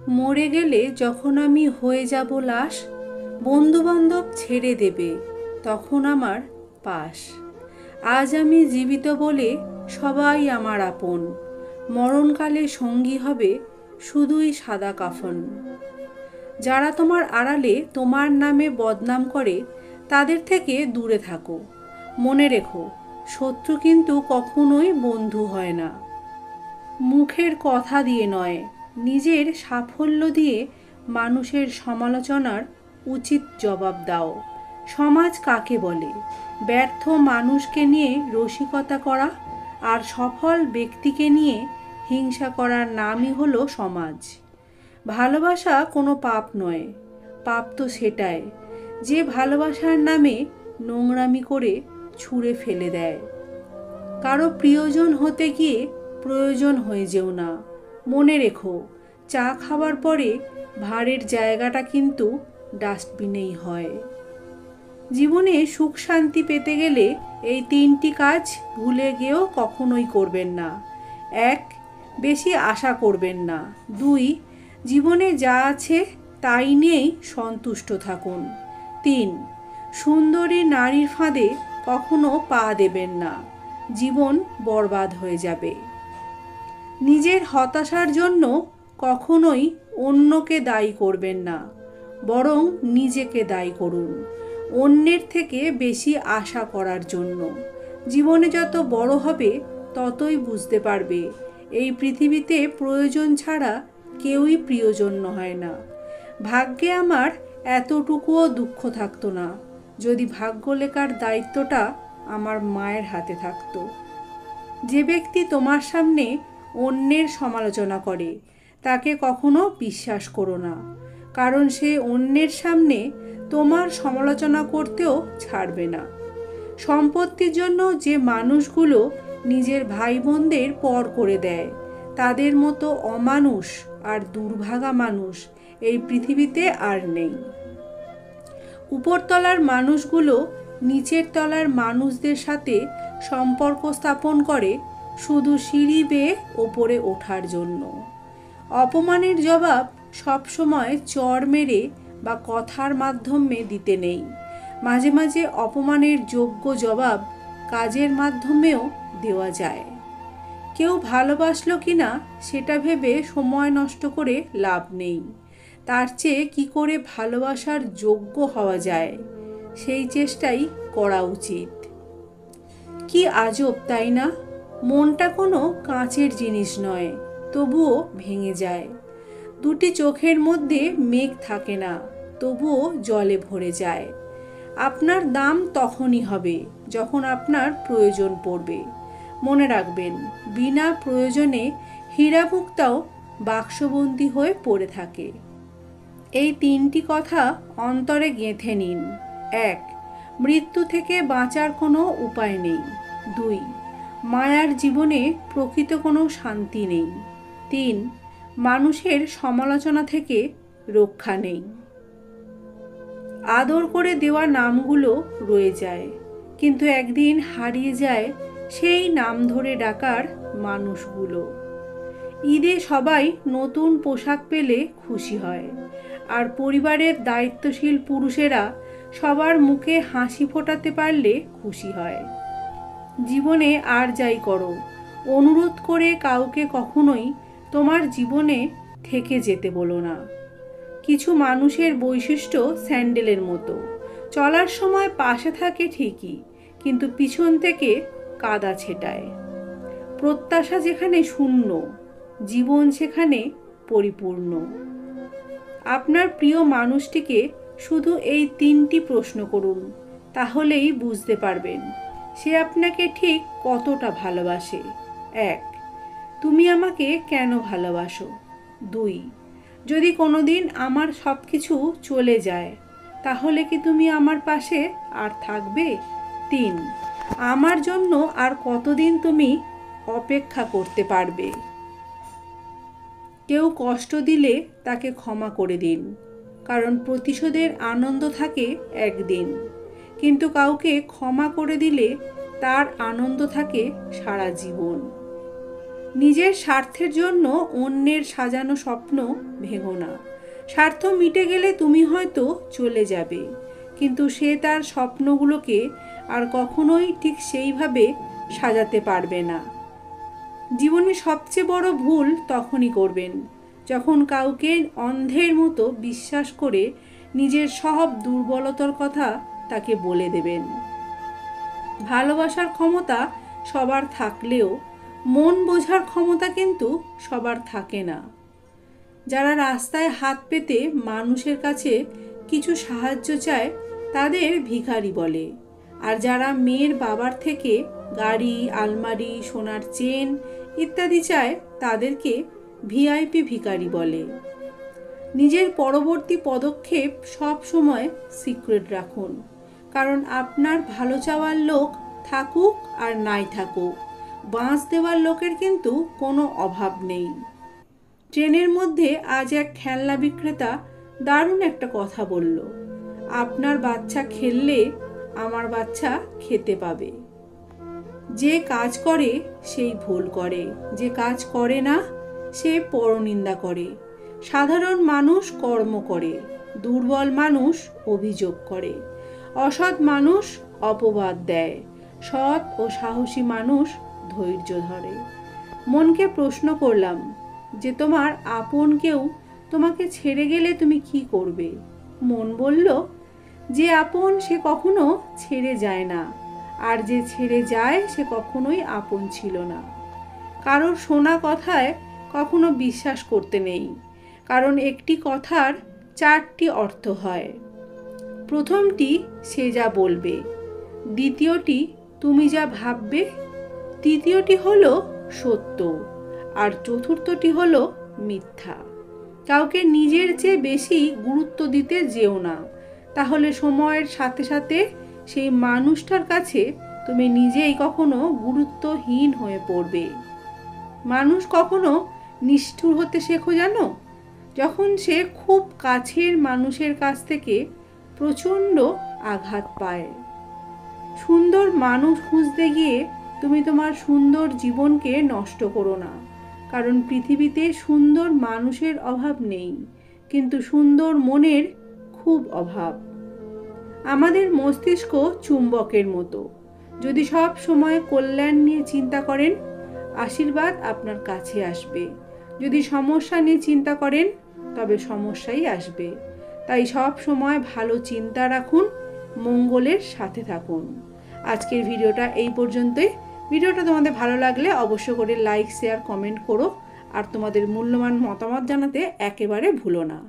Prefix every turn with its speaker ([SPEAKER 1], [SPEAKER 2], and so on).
[SPEAKER 1] মরে গেলে যখন আমি হয়ে যাব লাশ, বন্ধুবান্ধব ছেড়ে দেবে তখন আমার পাশ। আজ আমি জীবিত বলে সবাই আমার আপন, মরণকালে সঙ্গী হবে শুধুই সাদা কাফন। যারা তোমার আড়ালে তোমার নামে বদনাম করে তাদের থেকে দূরে থাকো। মনে রেখো, শত্রু কিন্তু কখনোই বন্ধু হয় না। মুখের কথা দিয়ে নয়, নিজের সাফল্য দিয়ে মানুষের সমালোচনার উচিত জবাব দাও। সমাজ কাকে বলে? ব্যর্থ মানুষকে নিয়ে রসিকতা করা আর সফল ব্যক্তিকে নিয়ে হিংসা করার নামই হলো সমাজ। ভালোবাসা কোনো পাপ নয়, পাপ তো সেটাই যে ভালোবাসার নামে নোংরামি করে ছুঁড়ে ফেলে দেয়। কারো প্রিয়জন হতে গিয়ে প্রয়োজন হয়ে যেও না। মনে রেখো, চা খাওয়ার পরে ভাঁড়ের জায়গাটা কিন্তু ডাস্টবিনেই হয়। জীবনে সুখ শান্তি পেতে গেলে এই 3টি কাজ ভুলে গিয়েও কখনোই করবেন না। 1. বেশি আশা করবেন না। 2. জীবনে যা আছে তাই নিয়েই সন্তুষ্ট থাকুন। 3. সুন্দরী নারীর ফাঁদে কখনো পা দেবেন না, জীবন বরবাদ হয়ে যাবে। নিজের হতাশার জন্য কখনোই অন্যকে দায়ী করবেন না, বরং নিজেকে দায়ী করুন অন্যের থেকে বেশি আশা করার জন্য। জীবনে যত বড় হবে ততই বুঝতে পারবে এই পৃথিবীতে প্রয়োজন ছাড়া কেউই প্রিয়জন হয় না। ভাগ্যে আমার এতটুকুও দুঃখ থাকতো না যদি ভাগ্য লেখার দায়িত্বটা আমার মায়ের হাতে থাকতো। যে ব্যক্তি তোমার সামনে অন্যের সমালোচনা করে তাকে কখনো বিশ্বাস করো না, কারণ সে অন্যের সামনে তোমার সমালোচনা করতেও ছাড়বে না। সম্পত্তির জন্য যে মানুষগুলো নিজের ভাই বোনদের পর করে দেয়, তাদের মতো অমানুষ আর দুর্ভাগা মানুষ এই পৃথিবীতে আর নেই। উপরতলার মানুষগুলো নিচের তলার মানুষদের সাথে সম্পর্ক স্থাপন করে শুধু সিঁড়ি বেয়ে ওপরে ওঠার জন্য। অপমানের জবাব সবসময় চড় মেরে বা কথার মাধ্যমে দিতে নেই। মাঝে মাঝে অপমানের যোগ্য জবাব কাজের মাধ্যমেও দেওয়া যায়। কেউ ভালোবাসলো কিনা সেটা ভেবে সময় নষ্ট করে লাভ নেই। তার চেয়ে কি করে ভালোবাসার যোগ্য হওয়া যায় সেই চেষ্টাই করা উচিত। কি আজব তাই না? মনটা কোনো কাঁচের জিনিস নয়, তবুও ভেঙে যায়। দুটি চোখের মধ্যে মেঘ থাকে না, তবুও জলে ভরে যায়। আপনার দাম তখনই হবে যখন আপনার প্রয়োজন পড়বে। মনে রাখবেন, বিনা প্রয়োজনে হীরা মুক্তাও বাক্সবন্দী হয়ে পড়ে থাকে। এই 3টি কথা অন্তরে গেঁথে নিন। 1. মৃত্যু থেকে বাঁচার কোনো উপায় নেই। 2. মায়ার জীবনে প্রকৃত কোনো শান্তি নেই। 3. মানুষের সমালোচনা থেকে রক্ষা নেই। আদর করে দেওয়া নামগুলো রয়ে যায়, কিন্তু একদিন হারিয়ে যায় সেই নাম ধরে ডাকার মানুষগুলো। ঈদে সবাই নতুন পোশাক পেলে খুশি হয়, আর পরিবারের দায়িত্বশীল পুরুষেরা সবার মুখে হাসি ফোটাতে পারলে খুশি হয়। জীবনে আর যাই করো, অনুরোধ করে কাউকে কখনোই তোমার জীবনে থেকে যেতে বলো না। কিছু মানুষের বৈশিষ্ট্য স্যান্ডেলের মতো, চলার সময় পাশে থাকে ঠিকই, কিন্তু পিছন থেকে কাদা ছেটায়। প্রত্যাশা যেখানে শূন্য, জীবন সেখানে পরিপূর্ণ। আপনার প্রিয় মানুষটিকে শুধু এই 3টি প্রশ্ন করুন, তাহলেই বুঝতে পারবেন সে আপনাকে ঠিক কতটা ভালোবাসে। 1. তুমি আমাকে কেন ভালোবাসো? 2. যদি কোনোদিন আমার সব কিছু চলে যায় তাহলে কি তুমি আমার পাশে আর থাকবে? 3. আমার জন্য আর কতদিন তুমি অপেক্ষা করতে পারবে? কেউ কষ্ট দিলে তাকে ক্ষমা করে দিন, কারণ প্রতিশোধের আনন্দ থাকে একদিন, কিন্তু কাউকে ক্ষমা করে দিলে তার আনন্দ থাকে সারা জীবন। নিজের স্বার্থের জন্য অন্যের সাজানো স্বপ্ন ভেঙো না। স্বার্থ মিটে গেলে তুমি হয়তো চলে যাবে, কিন্তু সে তার স্বপ্নগুলোকে আর কখনোই ঠিক সেইভাবে সাজাতে পারবে না। জীবনে সবচেয়ে বড় ভুল তখনই করবেন যখন কাউকে অন্ধের মতো বিশ্বাস করে নিজের সব দুর্বলতার কথা তাকে বলে দেবেন। ভালোবাসার ক্ষমতা সবার থাকলেও মন বোঝার ক্ষমতা কিন্তু সবার থাকে না। যারা রাস্তায় হাত পেতে মানুষের কাছে কিছু সাহায্য চায় তাদের ভিখারি বলে, আর যারা মেয়ের বাবার থেকে গাড়ি, আলমারি, সোনার চেন ইত্যাদি চায় তাদেরকে ভিআইপি ভিখারি বলে। নিজের পরবর্তী পদক্ষেপ সব সময় সিক্রেট রাখুন, কারণ আপনার ভালো চাওয়ার লোক থাকুক আর নাই থাকুক, বাঁশ দেওয়ার লোকের কিন্তু কোনো অভাব নেই। ট্রেনের মধ্যে আজ এক খেলনা বিক্রেতা দারুণ একটা কথা বলল, আপনার বাচ্চা খেললে আমার বাচ্চা খেতে পাবে। যে কাজ করে সেই ভুল করে, যে কাজ করে না সে পরনিন্দা করে। সাধারণ মানুষ কর্ম করে, দুর্বল মানুষ অভিযোগ করে, অসৎ মানুষ অপবাদ দেয়, সৎ ও সাহসী মানুষ ধৈর্য ধরে। মনকে প্রশ্ন করলাম যে তোমার আপন কেউ তোমাকে ছেড়ে গেলে তুমি কি করবে? মন বলল, যে আপন সে কখনো ছেড়ে যায় না, আর যে ছেড়ে যায় সে কখনোই আপন ছিল না। কারোর শোনা কথায় কখনো বিশ্বাস করতে নেই, কারণ একটি কথার 4টি অর্থ হয়। প্রথমটি সে যা বলবে, দ্বিতীয়টি তুমি যা ভাববে, তৃতীয়টি হলো সত্য, আর চতুর্থটি হলো মিথ্যা। কাউকে নিজের চেয়ে বেশি গুরুত্ব দিতে যেও না, তাহলে সময়ের সাথে সাথে সেই মানুষটার কাছে তুমি নিজেই কখনো গুরুত্বহীন হয়ে পড়বে। মানুষ কখনো নিষ্ঠুর হতে শেখো জানো, যখন সে খুব কাছের মানুষের কাছ থেকে প্রচণ্ড আঘাত পায়। সুন্দর মানুষ খুঁজতে গিয়ে তুমি তোমার সুন্দর জীবনকে নষ্ট করো না, কারণ পৃথিবীতে সুন্দর মানুষের অভাব নেই, কিন্তু সুন্দর মনের খুব অভাব। আমাদের মস্তিষ্ক চুম্বকের মতো, যদি সব সময় কল্যাণ নিয়ে চিন্তা করেন আশীর্বাদ আপনার কাছে আসবে, যদি সমস্যা নিয়ে চিন্তা করেন তবে সমস্যাই আসবে। তাই সব সময় ভালো চিন্তা রাখুন, মঙ্গলের সাথে থাকুন। আজকের ভিডিওটা এই পর্যন্তই। ভিডিওটা তোমাদের ভালো লাগলে অবশ্য করে লাইক, শেয়ার, কমেন্ট করো, আর তোমাদের মূল্যবান মতামত জানাতে একেবারে ভুলো না।